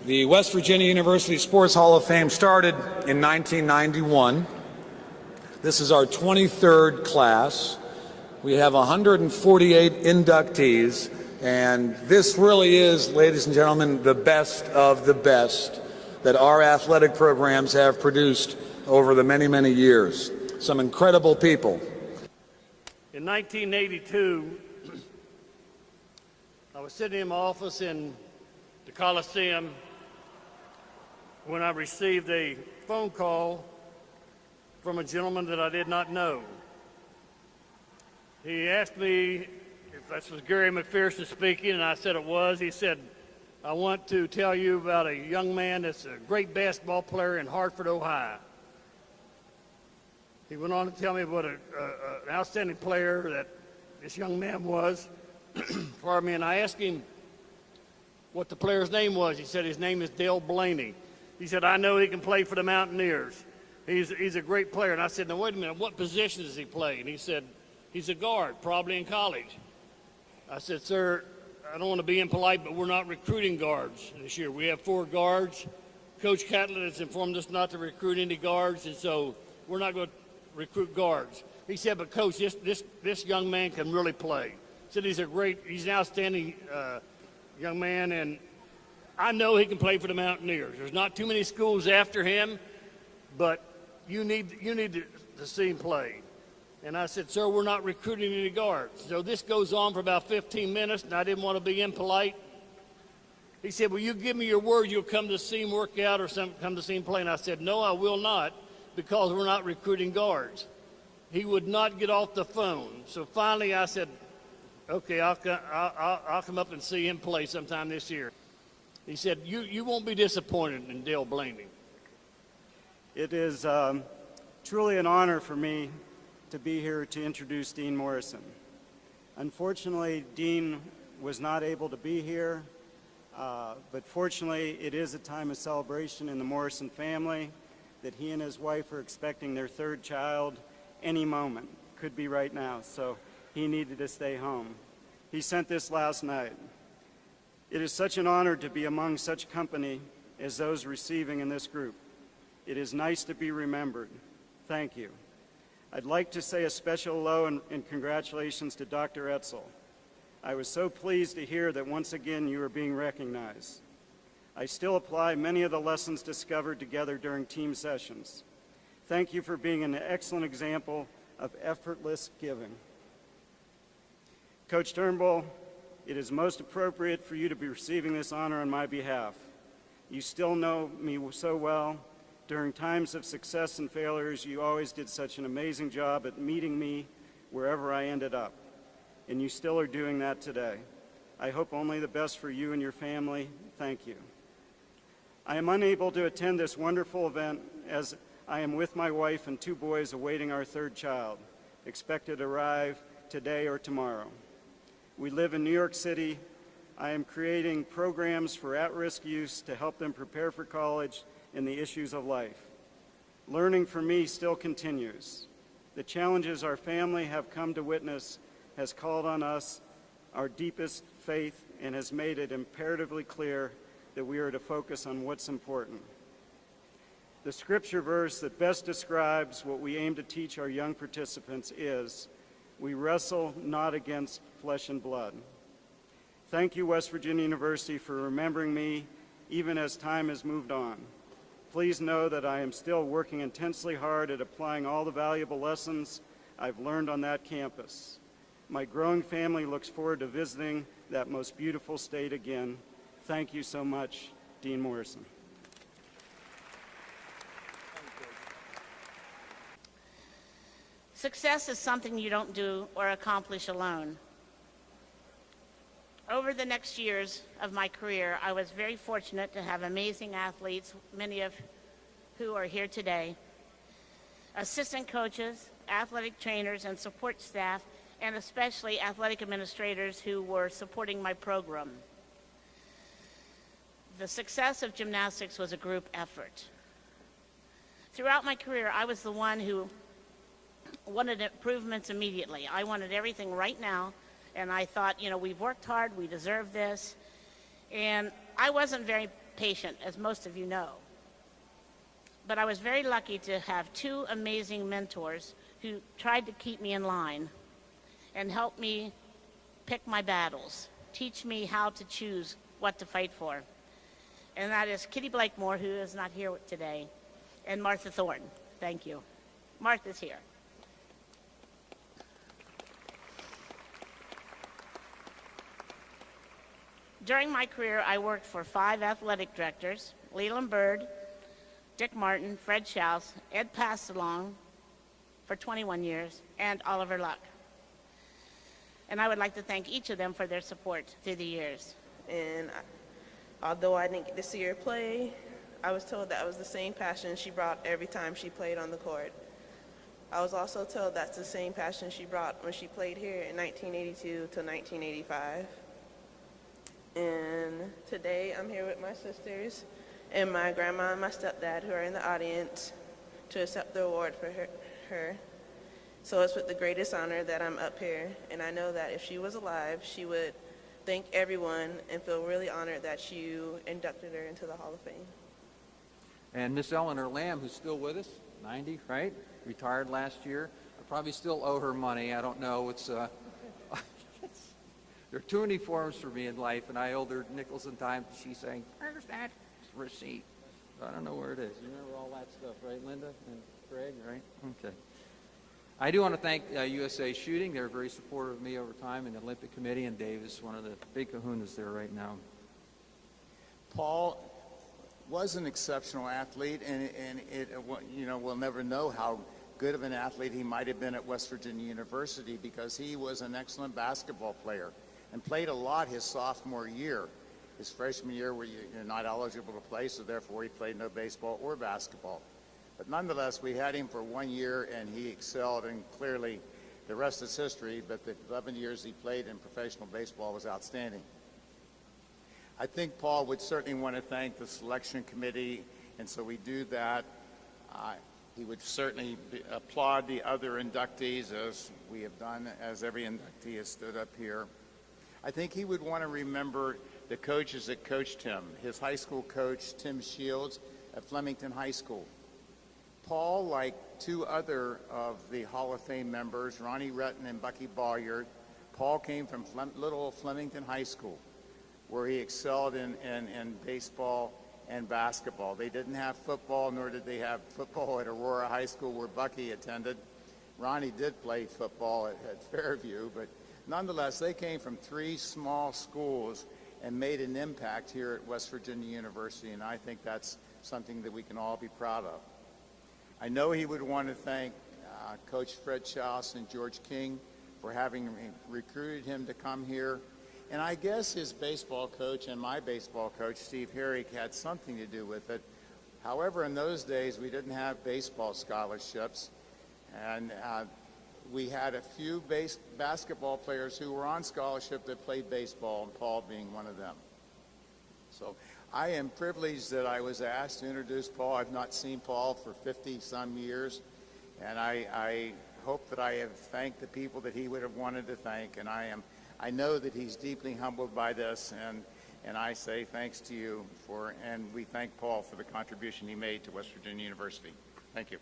The West Virginia University Sports Hall of Fame started in 1991. This is our 23rd class. We have 148 inductees, and this really is, ladies and gentlemen, the best of the best that our athletic programs have produced over the many, many years. Some incredible people. In 1982, I was sitting in my office in the Coliseum when I received a phone call from a gentleman that I did not know. He asked me if this was Gary McPherson speaking, and I said it was. He said, "I want to tell you about a young man that's a great basketball player in Hartford, Ohio." He went on to tell me what an outstanding player that this young man was. Pardon me, and I asked him what the player's name was. He said his name is Dale Blaney. He said, "I know he can play for the Mountaineers. He's a great player." And I said, "Now wait a minute, what position does he play?" And he said, "He's a guard, probably in college." I said, "Sir, I don't want to be impolite, but we're not recruiting guards this year. We have 4 guards. Coach Catlett has informed us not to recruit any guards, and so we're not going to recruit guards." He said, "But Coach, this young man can really play." He said he's an outstanding young man, and I know he can play for the Mountaineers. There's not too many schools after him, but you need to see him play." And I said, "Sir, we're not recruiting any guards." So this goes on for about 15 minutes, and I didn't want to be impolite. He said, "Will you give me your word you'll come to see him work out or come to see him play?" And I said, "No, I will not, because we're not recruiting guards." He would not get off the phone. So finally I said, "Okay, I'll come up and see him play sometime this year." He said, you won't be disappointed in Dale Blaney." It is truly an honor for me to be here to introduce Dean Morrison. Unfortunately, Dean was not able to be here, but fortunately it is a time of celebration in the Morrison family that he and his wife are expecting their 3rd child any moment. Could be right now, so he needed to stay home. He sent this last night. "It is such an honor to be among such company as those receiving in this group. It is nice to be remembered. Thank you. I'd like to say a special hello and congratulations to Dr. Etzel. I was so pleased to hear that once again you are being recognized. I still apply many of the lessons discovered together during team sessions. Thank you for being an excellent example of effortless giving. Coach Turnbull, it is most appropriate for you to be receiving this honor on my behalf. You still know me so well. During times of success and failures, you always did such an amazing job at meeting me wherever I ended up, and you still are doing that today. I hope only the best for you and your family. Thank you. I am unable to attend this wonderful event as I am with my wife and 2 boys awaiting our 3rd child, expected to arrive today or tomorrow. We live in New York City. I am creating programs for at-risk youth to help them prepare for college and the issues of life. Learning for me still continues. The challenges our family have come to witness has called on us our deepest faith and has made it imperatively clear that we are to focus on what's important. The scripture verse that best describes what we aim to teach our young participants is, "We wrestle not against flesh and blood." Thank you, West Virginia University, for remembering me even as time has moved on. Please know that I am still working intensely hard at applying all the valuable lessons I've learned on that campus. My growing family looks forward to visiting that most beautiful state again. Thank you so much, Dean Morrison. Success is something you don't do or accomplish alone. Over the next years of my career, I was very fortunate to have amazing athletes, many of who are here today, assistant coaches, athletic trainers, and support staff, and especially athletic administrators who were supporting my program. The success of gymnastics was a group effort. Throughout my career, I was the one who wanted improvements immediately. I wanted everything right now, and I thought, we've worked hard, we deserve this. And I wasn't very patient, as most of you know. But I was very lucky to have two amazing mentors who tried to keep me in line and help me pick my battles, teach me how to choose what to fight for. And that is Kitty Blakemore, who is not here today, and Martha Thornton. Thank you. Martha's here. During my career, I worked for 5 athletic directors: Leland Bird, Dick Martin, Fred Schaus, Ed Passalong for 21 years, and Oliver Luck. And I would like to thank each of them for their support through the years. And although I didn't get to see her play, I was told that was the same passion she brought every time she played on the court. I was also told that's the same passion she brought when she played here in 1982 to 1985. And today I'm here with my sisters and my grandma and my stepdad, who are in the audience, to accept the award for her. So it's with the greatest honor that I'm up here, and I know that if she was alive, she would thank everyone and feel really honored that you inducted her into the Hall of Fame. And Miss Eleanor Lamb, who's still with us, 90, right? Retired last year. I probably still owe her money. I don't know. It's there are too many forms for me in life, and I owed her nickels and dimes. She's saying, "Where's that receipt?" I don't know where it is. You remember all that stuff, right, Linda and Craig, right? Okay. I do want to thank USA Shooting. They're very supportive of me over time, and the Olympic Committee, and Dave is one of the big kahunas there right now. Paul was an exceptional athlete, and we'll never know how good of an athlete he might have been at West Virginia University, because he was an excellent basketball player and played a lot his sophomore year. His freshman year, where you're not eligible to play, so therefore he played no baseball or basketball. But nonetheless, we had him for 1 year, and he excelled, and clearly the rest is history, but the 11 years he played in professional baseball was outstanding. I think Paul would certainly want to thank the selection committee, and so we do that. He would certainly applaud the other inductees, as we have done, as every inductee has stood up here. I think he would want to remember the coaches that coached him. His high school coach, Tim Shields, at Flemington High School. Paul, like 2 other of the Hall of Fame members, Ronnie Retton and Bucky Bolliard, Paul came from little old Flemington High School, where he excelled in baseball and basketball. They didn't have football, nor did they have football at Aurora High School, where Bucky attended. Ronnie did play football at Fairview, but nonetheless, they came from 3 small schools and made an impact here at West Virginia University, and I think that's something that we can all be proud of. I know he would want to thank Coach Fred Schaus and George King for having recruited him to come here. And I guess his baseball coach and my baseball coach, Steve Herrick, had something to do with it. However, in those days, we didn't have baseball scholarships, and we had a few basketball players who were on scholarship that played baseball, and Paul being one of them. So I am privileged that I was asked to introduce Paul. I've not seen Paul for 50-some years, and I hope that I have thanked the people that he would have wanted to thank, and I know that he's deeply humbled by this, and I say thanks to you and we thank Paul for the contribution he made to West Virginia University. Thank you.